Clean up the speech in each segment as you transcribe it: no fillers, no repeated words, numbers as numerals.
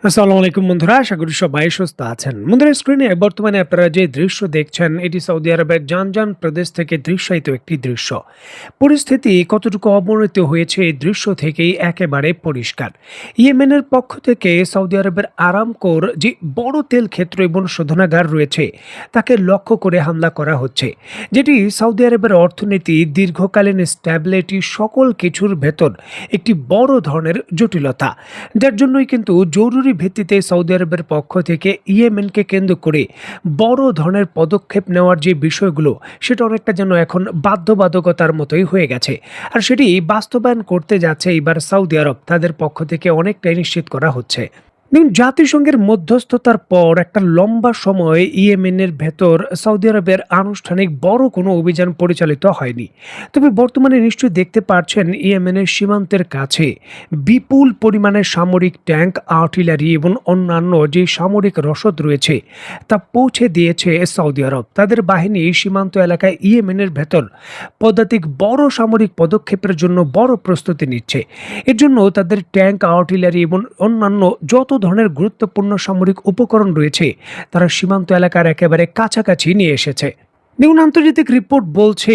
আসসালামু আলাইকুম বন্ধুরা, আশা করি সবাই সুস্থ আছেন। বন্ধুরা, স্ক্রিনে বর্তমানে আপনারা যে দৃশ্য দেখছেন এটি সৌদি আরবের জানজান প্রদেশ থেকে দৃশ্যায়িত একটি দৃশ্য। পরিস্থিতি কতটুকু অবনতি হয়েছে এই দৃশ্য থেকেই একেবারে পরিষ্কার। ইয়েমেনের পক্ষ থেকে সৌদি আরবের আরামকোর যে বড় তেল ক্ষেত্র এবং শোধনাগার রয়েছে তাকে লক্ষ্য করে হামলা করা হচ্ছে, যেটি সৌদি আরবের অর্থনীতি দীর্ঘকালীন স্ট্যাবিলিটি সকল কিছুর ভেতর একটি বড় ধরনের জটিলতা, যার জন্যই কিন্তু জরুরি ভিত্তিতে সৌদি আরবের পক্ষ থেকে ইয়েমেনকে কেন্দ্র করে বড় ধরনের পদক্ষেপ নেওয়ার যে বিষয়গুলো সেটা অনেকটা যেন এখন বাধ্যবাধকতার মতোই হয়ে গেছে। আর সেটি বাস্তবায়ন করতে যাচ্ছে এবার সৌদি আরব, তাদের পক্ষ থেকে অনেকটাই নিশ্চিত করা হচ্ছে। দেখুন, জাতিসংঘের মধ্যস্থতার পর একটা লম্বা সময় ইয়েমেনের ভেতর সৌদি আরবের আনুষ্ঠানিক বড় কোনো অভিযান পরিচালিত হয়নি। তবে বর্তমানে নিশ্চয়ই দেখতে পাচ্ছেন ইয়েমেনের সীমান্তের কাছে বিপুল পরিমাণে সামরিক ট্যাঙ্ক, আর্টিলারি এবং অন্যান্য যে সামরিক রসদ রয়েছে তা পৌঁছে দিয়েছে সৌদি আরব। তাদের বাহিনী সীমান্ত এলাকায় ইয়েমেনের ভেতর পদাতিক বড় সামরিক পদক্ষেপের জন্য বড় প্রস্তুতি নিচ্ছে। এর জন্য তাদের ট্যাঙ্ক, আর্টিলারি এবং অন্যান্য যত ধরনের গুরুত্বপূর্ণ সামরিক উপকরণ রয়েছে তারা সীমান্ত এলাকার একেবারে কাছাকাছি নিয়ে এসেছে। দেখুন, আন্তর্জাতিক রিপোর্ট বলছে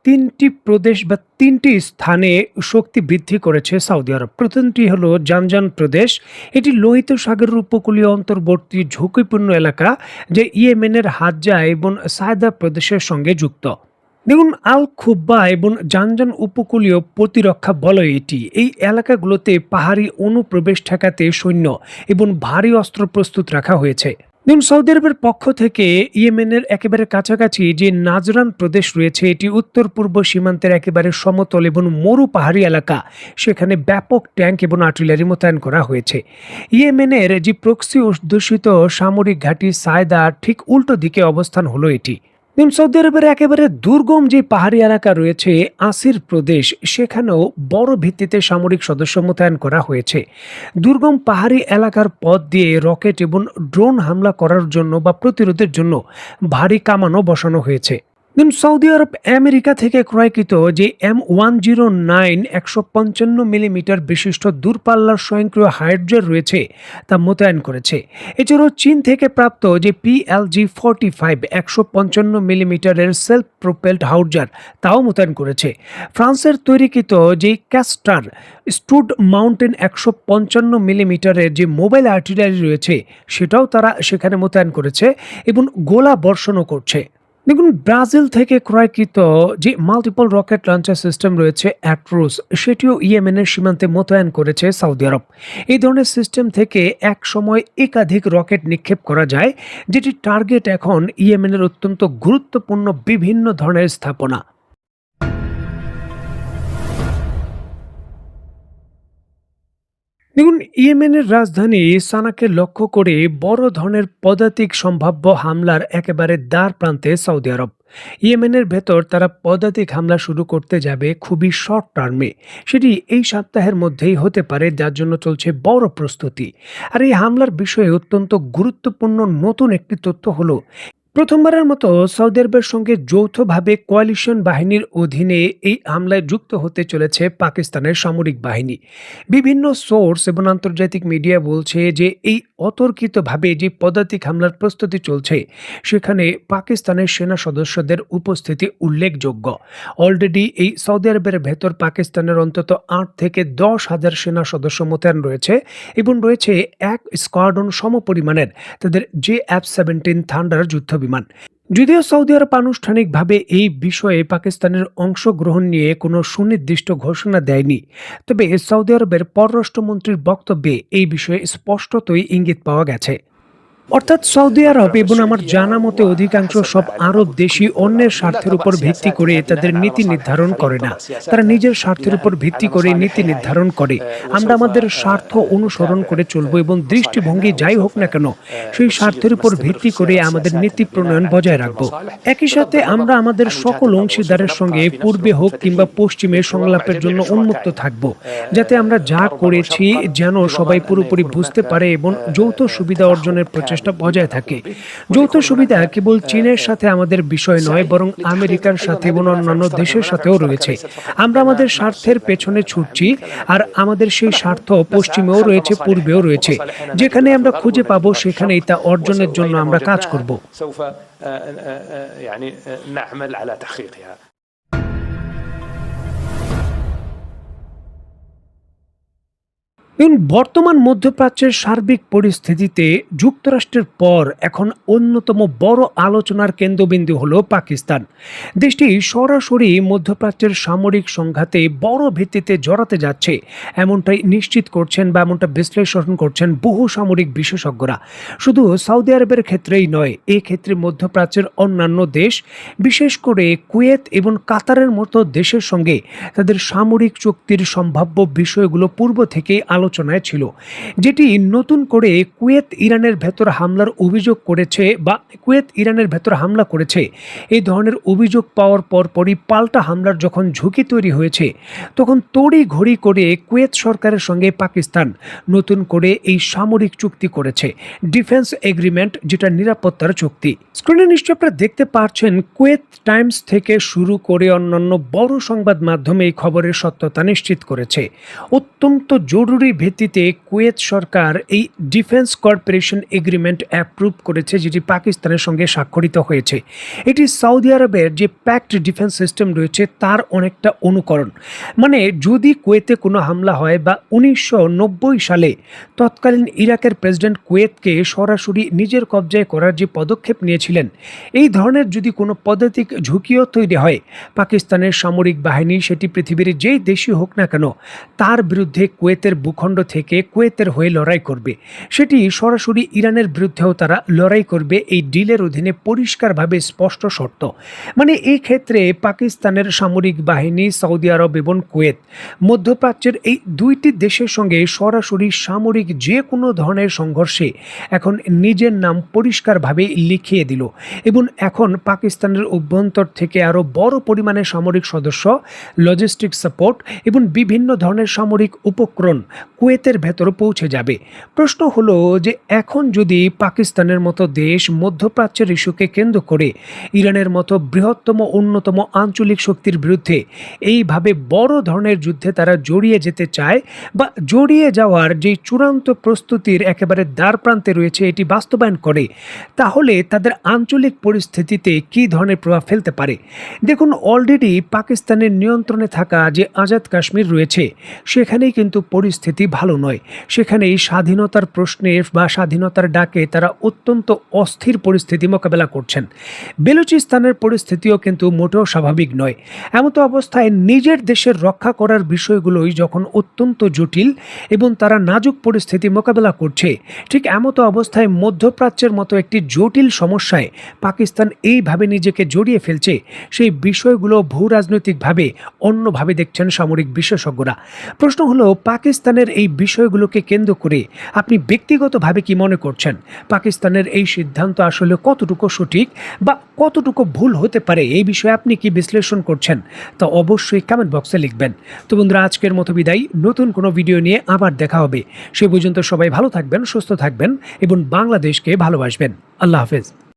৩টি প্রদেশ বা ৩টি স্থানে শক্তি বৃদ্ধি করেছে সৌদি আরব। প্রথমটি হলো জানজান প্রদেশ। এটি লোহিত সাগরের উপকূলীয় অন্তর্বর্তী ঝুঁকিপূর্ণ এলাকা, যা ইয়েমেনের হাজ্জা এবং সায়দা প্রদেশের সঙ্গে যুক্ত। দেখুন, আল খুব্বা এবং জানজান উপকূলীয় প্রতিরক্ষা বলয় এটি। এই এলাকাগুলোতে পাহাড়ি অনুপ্রবেশ ঠেকাতে সৈন্য এবং ভারী অস্ত্র প্রস্তুত রাখা হয়েছে। দেখুন, সৌদি আরবের পক্ষ থেকে ইয়েমেনের একেবারে কাছাকাছি যে নাজরান প্রদেশ রয়েছে, এটি উত্তর পূর্ব সীমান্তের একেবারে সমতল এবং মরু পাহাড়ি এলাকা। সেখানে ব্যাপক ট্যাঙ্ক এবং আর্টিলারি মোতায়েন করা হয়েছে। ইয়েমেনের যে প্রক্সি অধ্যুষিত সামরিক ঘাঁটি সায়দা ঠিক উল্টো দিকে অবস্থান হলো এটি। দেখুন, সৌদি আরবের একেবারে দুর্গম যে পাহাড়ি এলাকা রয়েছে আসির প্রদেশ, সেখানেও বড় ভিত্তিতে সামরিক সদস্য মোতায়েন করা হয়েছে। দুর্গম পাহাড়ি এলাকার পথ দিয়ে রকেট এবং ড্রোন হামলা করার জন্য বা প্রতিরোধের জন্য ভারী কামানও বসানো হয়েছে। দেখুন, সৌদি আরব আমেরিকা থেকে ক্রয়কৃত যে M109 155 মিলিমিটার বিশিষ্ট দূরপাল্লার স্বয়ংক্রিয় হাইড্রোজার রয়েছে তা মোতায়েন করেছে। এছাড়াও চীন থেকে প্রাপ্ত যে PLG-45 155 মিলিমিটারের সেলফ প্রোপেলড হাউজার তাও মোতায়েন করেছে। ফ্রান্সের তৈরিকৃত যে ক্যাস্টার স্টুড মাউন্টেন 155 মিলিমিটারের যে মোবাইল আর্টিলারি রয়েছে সেটাও তারা সেখানে মোতায়েন করেছে এবং গোলা বর্ষণও করছে। দেখুন, ব্রাজিল থেকে ক্রয়কৃত যে মাল্টিপল রকেট লঞ্চার সিস্টেম রয়েছে অ্যাট্রোস, সেটিও ইয়েমেনের সীমান্তে মোতায়েন করেছে সৌদি আরব। এই ধরনের সিস্টেম থেকে এক সময় একাধিক রকেট নিক্ষেপ করা যায়, যেটির টার্গেট এখন ইয়েমেনের অত্যন্ত গুরুত্বপূর্ণ বিভিন্ন ধরনের স্থাপনা। দেখুন, ইয়েমেনের রাজধানী সানাকে লক্ষ্য করে বড় ধরনের পদাতিক সম্ভাব্য হামলার একেবারে দ্বার প্রান্তে সৌদি আরব। ইয়েমেনের ভেতর তারা পদাতিক হামলা শুরু করতে যাবে খুবই শর্ট টার্মে। সেটি এই সপ্তাহের মধ্যেই হতে পারে, যার জন্য চলছে বড় প্রস্তুতি। আর এই হামলার বিষয়ে অত্যন্ত গুরুত্বপূর্ণ নতুন একটি তথ্য হলো, প্রথমবারের মতো সৌদি আরবের সঙ্গে যৌথভাবে কোয়ালিশন বাহিনীর অধীনে এই হামলায় যুক্ত হতে চলেছে পাকিস্তানের সামরিক বাহিনী। বিভিন্ন সোর্স এবং আন্তর্জাতিক মিডিয়া বলছে যে এই অতর্কিতভাবে যে পদাতিক হামলার প্রস্তুতি চলছে সেখানে পাকিস্তানের সেনা সদস্যদের উপস্থিতি উল্লেখযোগ্য। অলরেডি এই সৌদি আরবের ভেতর পাকিস্তানের অন্তত ৮ থেকে ১০,০০০ সেনা সদস্য মোতায়েন রয়েছে এবং রয়েছে এক স্কোয়াড্রন সমপরিমাণের তাদের JF-17 থান্ডার যুদ্ধ বিমান। যদিও সৌদি আরব আনুষ্ঠানিকভাবে এই বিষয়ে পাকিস্তানের অংশগ্রহণ নিয়ে কোনো সুনির্দিষ্ট ঘোষণা দেয়নি, তবে সৌদি আরবের পররাষ্ট্রমন্ত্রীর বক্তব্যে এই বিষয়ে স্পষ্টতই ইঙ্গিত পাওয়া গেছে। অর্থাৎ সৌদি আরব এবং আমার জানা মতে অধিকাংশ সব আরব দেশই অন্যের স্বার্থের উপর ভিত্তি করে তাদের নীতি নির্ধারণ করে না, তারা নিজের স্বার্থের উপর ভিত্তি করে নীতি নির্ধারণ করে। আমরা আমাদের স্বার্থ অনুসরণ করে চলবো এবং দৃষ্টিভঙ্গি যাই হোক না কেন সেই স্বার্থের উপর ভিত্তি করে আমাদের নীতি প্রণয়ন বজায় রাখবো। একই সাথে আমরা আমাদের সকল অংশীদারের সঙ্গে পূর্বে হোক কিংবা পশ্চিমে সংলাপের জন্য উন্মুক্ত থাকবো, যাতে আমরা যা করেছি যেন সবাই পুরোপুরি বুঝতে পারে এবং যৌথ সুবিধা অর্জনের প্রচেষ্টা প্রচেষ্টা বজায় থাকে। যৌথ সুবিধা কেবল চীনের সাথে আমাদের বিষয় নয়, বরং আমেরিকার সাথে এবং অন্যান্য দেশের সাথেও রয়েছে। আমরা আমাদের স্বার্থের পেছনে ছুটছি, আর আমাদের সেই স্বার্থ পশ্চিমেও রয়েছে, পূর্বেও রয়েছে। যেখানে আমরা খুঁজে পাবো সেখানেই তা অর্জনের জন্য আমরা কাজ করব। এবং বর্তমান মধ্যপ্রাচ্যের সার্বিক পরিস্থিতিতে যুক্তরাষ্ট্রের পর এখন অন্যতম বড় আলোচনার কেন্দ্রবিন্দু হলো পাকিস্তান। দেশটি সরাসরি মধ্যপ্রাচ্যের সামরিক সংঘাতে বড় ভিত্তিতে জড়াতে যাচ্ছে, এমনটাই নিশ্চিত করছেন বা এমনটা বিশ্লেষণ করছেন বহু সামরিক বিশেষজ্ঞরা। শুধু সৌদি আরবের ক্ষেত্রেই নয়, এক্ষেত্রে মধ্যপ্রাচ্যের অন্যান্য দেশ, বিশেষ করে কুয়েত এবং কাতারের মতো দেশের সঙ্গে তাদের সামরিক চুক্তির সম্ভাব্য বিষয়গুলো পূর্ব থেকেই আলোচনায় ছিল। যেটি নতুন করে কুয়েত ইরানের ভেতর হামলার অভিযোগ করেছে বা কুয়েত ইরানের ভেতর হামলা করেছে, এই ধরনের অভিযোগ পাওয়ার পরপরই পাল্টা হামলার যখন ঝুঁকি তৈরি হয়েছে, তখন তড়ি ঘড়ি করে কুয়েত সরকারের সঙ্গে পাকিস্তান নতুন করে এই সামরিক চুক্তি করেছে, ডিফেন্স এগ্রিমেন্ট, যেটা নিরাপত্তার চুক্তি। স্ক্রিনে নিশ্চয়ই আপনারা দেখতে পাচ্ছেন, কুয়েত টাইমস থেকে শুরু করে অন্যান্য বড় সংবাদ মাধ্যমে এই খবরের সত্যতা নিশ্চিত করেছে। অত্যন্ত জরুরি ভিত্তিতে কুয়েত সরকার এই ডিফেন্স কর্পোরেশন এগ্রিমেন্ট অ্যাপ্রুভ করেছে, যেটি পাকিস্তানের সঙ্গে স্বাক্ষরিত হয়েছে। এটি সৌদি আরবের যে প্যাক্ট ডিফেন্স সিস্টেম রয়েছে তার অনেকটা অনুকরণ। মানে যদি কুয়েতে কোনো হামলা হয় বা 1990 সালে তৎকালীন ইরাকের প্রেসিডেন্ট কুয়েতকে সরাসরি নিজের কবজায় করার যে পদক্ষেপ নিয়েছিলেন, এই ধরনের যদি কোনো পদাতিক ঝুঁকিও তৈরি হয়, পাকিস্তানের সামরিক বাহিনী, সেটি পৃথিবীর যেই দেশই হোক না কেন, তার বিরুদ্ধে কুয়েতের ভূখণ্ড থেকে কুয়েতের হয়ে লড়াই করবে। সেটি সরাসরি ইরানের বিরুদ্ধেও তারা লড়াই করবে, এই ডিলের অধীনে পরিষ্কারভাবে স্পষ্ট শর্ত। মানে এই ক্ষেত্রে পাকিস্তানের সামরিক বাহিনী, সৌদি আরব এবং কুয়েত, মধ্যপ্রাচ্যের এই দুইটি দেশের সঙ্গে সরাসরি সামরিক যে কোনো ধরনের সংঘর্ষে এখন নিজের নাম পরিষ্কারভাবে লিখিয়ে দিল। এবং এখন পাকিস্তানের অভ্যন্তর থেকে আরও বড় পরিমাণে সামরিক সদস্য, লজিস্টিক সাপোর্ট এবং বিভিন্ন ধরনের সামরিক উপকরণ কুয়েতের ভেতর পৌঁছে যাবে। প্রশ্ন হলো যে এখন যদি পাকিস্তানের মতো দেশ মধ্যপ্রাচ্যের ইস্যুকে কেন্দ্র করে ইরানের মতো বৃহত্তম অন্যতম আঞ্চলিক শক্তির বিরুদ্ধে এইভাবে বড় ধরনের যুদ্ধে তারা জড়িয়ে যেতে চায় বা জড়িয়ে যাওয়ার যে চূড়ান্ত প্রস্তুতির একেবারে দ্বার প্রান্তে রয়েছে, এটি বাস্তবায়ন করে, তাহলে তাদের আঞ্চলিক পরিস্থিতিতে কী ধরনের প্রভাব ফেলতে পারে। দেখুন, অলরেডি পাকিস্তানের নিয়ন্ত্রণে থাকা যে আজাদ কাশ্মীর রয়েছে, সেখানেই কিন্তু পরিস্থিতি ভালো নয়। সেখানেই স্বাধীনতার প্রশ্নে বা স্বাধীনতার ডাকে তারা অত্যন্ত অস্থির পরিস্থিতি মোকাবেলা করছেন। বেলুচিস্তানের পরিস্থিতিও কিন্তু মোটেও স্বাভাবিক নয়। এমতো অবস্থায় নিজের দেশের রক্ষা করার বিষয়গুলোই যখন অত্যন্ত জটিল এবং তারা নাজুক পরিস্থিতি মোকাবেলা করছে, ঠিক এমতো অবস্থায় মধ্যপ্রাচ্যের মতো একটি জটিল সমস্যায় পাকিস্তান এইভাবে নিজেকে জড়িয়ে ফেলছে, সেই বিষয়গুলো ভূ রাজনৈতিকভাবে অন্যভাবে দেখছেন সামরিক বিশেষজ্ঞরা। প্রশ্ন হলো, পাকিস্তানের এই বিষয়গুলোকে কেন্দ্র করে আপনি ব্যক্তিগতভাবে কি মনে করছেন? পাকিস্তানের এই সিদ্ধান্ত আসলে কতটুকু সঠিক বা কতটুকু ভুল হতে পারে, এই বিষয়ে আপনি কি বিশ্লেষণ করছেন, তা অবশ্যই কমেন্ট বক্সে লিখবেন। তো বন্ধুরা, আজকের মতো বিদায়। নতুন কোনো ভিডিও নিয়ে আবার দেখা হবে। সে পর্যন্ত সবাই ভালো থাকবেন, সুস্থ থাকবেন এবং বাংলাদেশকে ভালোবাসবেন। আল্লাহ হাফেজ।